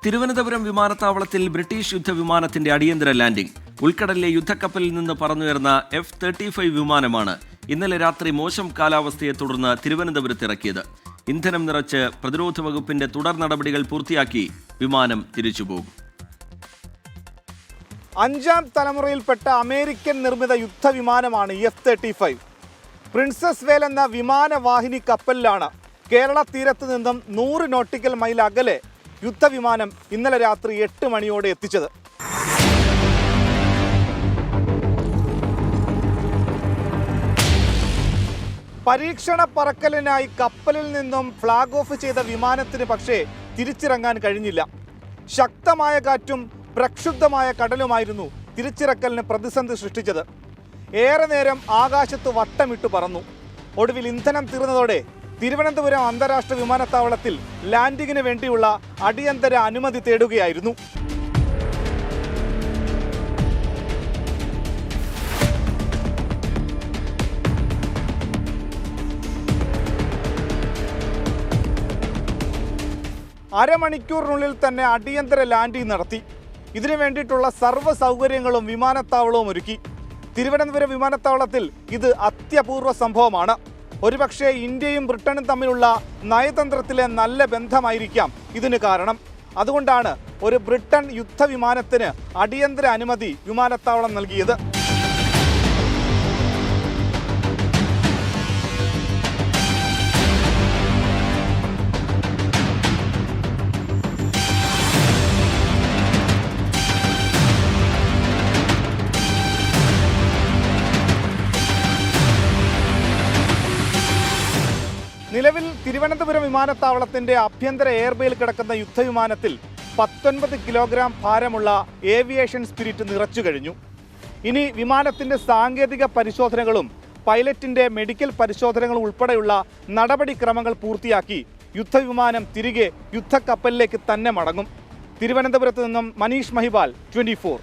തിരുവനന്തപുരം വിമാനത്താവളത്തിൽ ബ്രിട്ടീഷ് യുദ്ധവിമാനത്തിന്റെ അടിയന്തര ലാൻഡിംഗ്. ഉൾക്കടലിലെ യുദ്ധക്കപ്പലിൽ നിന്ന് പറന്നുയർന്ന F-35 വിമാനമാണ് ഇന്നലെ രാത്രി മോശം കാലാവസ്ഥയെ തുടർന്ന് തിരുവനന്തപുരത്തിറക്കിയത്. ഇന്ധനം നിറച്ച് പ്രതിരോധ വകുപ്പിന്റെ തുടർ നടപടികൾ പൂർത്തിയാക്കി വിമാനം തിരിച്ചുപോകും. 5ാം തലമുറയിൽപ്പെട്ട അമേരിക്കൻ നിർമ്മിത യുദ്ധവിമാനമാണ് F-35. പ്രിൻസസ് വേൽ എന്ന വിമാനവാഹിനി കപ്പലിലാണ് കേരള തീരത്ത് നിന്നും 100 നോട്ടിക്കൽ മൈൽ അകലെ യുദ്ധവിമാനം ഇന്നലെ രാത്രി 8 മണിയോടെ എത്തിച്ചത്. പരീക്ഷണ പറക്കലിനായി കപ്പലിൽ നിന്നും ഫ്ലാഗ് ഓഫ് ചെയ്ത വിമാനത്തിന് പക്ഷേ തിരിച്ചിറങ്ങാൻ കഴിഞ്ഞില്ല. ശക്തമായ കാറ്റും പ്രക്ഷുബ്ധമായ കടലുമായിരുന്നു തിരിച്ചിറക്കലിന് പ്രതിസന്ധി സൃഷ്ടിച്ചത്. ഏറെ നേരം ആകാശത്ത് വട്ടമിട്ട് പറന്നു. ഒടുവിൽ ഇന്ധനം തീർന്നതോടെ തിരുവനന്തപുരം അന്താരാഷ്ട്ര വിമാനത്താവളത്തിൽ ലാൻഡിങ്ങിന് വേണ്ടിയുള്ള അടിയന്തര അനുമതി തേടുകയായിരുന്നു. അരമണിക്കൂറിനുള്ളിൽ തന്നെ അടിയന്തര ലാൻഡിംഗ് നടത്തി. ഇതിനു വേണ്ടിയിട്ടുള്ള സർവ്വ സൗകര്യങ്ങളും വിമാനത്താവളവും ഒരുക്കി. തിരുവനന്തപുരം വിമാനത്താവളത്തിൽ ഇത് അത്യപൂർവ സംഭവമാണ്. ഒരുപക്ഷെ ഇന്ത്യയും ബ്രിട്ടനും തമ്മിലുള്ള നയതന്ത്രത്തിലെ നല്ല ബന്ധമായിരിക്കാം ഇതിന് കാരണം. അതുകൊണ്ടാണ് ഒരു ബ്രിട്ടൻ യുദ്ധവിമാനത്തിന് അടിയന്തര അനുമതി വിമാനത്താവളം നൽകിയത്. നിലവിൽ തിരുവനന്തപുരം വിമാനത്താവളത്തിന്റെ ആഭ്യന്തര എയർബേയിൽ കിടക്കുന്ന യുദ്ധവിമാനത്തിൽ 19 കിലോഗ്രാം ഭാരമുള്ള ഏവിയേഷൻ സ്പിരിറ്റ് നിറച്ചു കഴിഞ്ഞു. ഇനി വിമാനത്തിന്റെ സാങ്കേതിക പരിശോധനകളും പൈലറ്റിന്റെ മെഡിക്കൽ പരിശോധനകളും ഉൾപ്പെടെയുള്ള നടപടിക്രമങ്ങൾ പൂർത്തിയാക്കി യുദ്ധവിമാനം തിരികെ യുദ്ധക്കപ്പലിലേക്ക് തന്നെ മടങ്ങും. തിരുവനന്തപുരത്ത് നിന്നും മനീഷ് മഹിബാൽ, 24.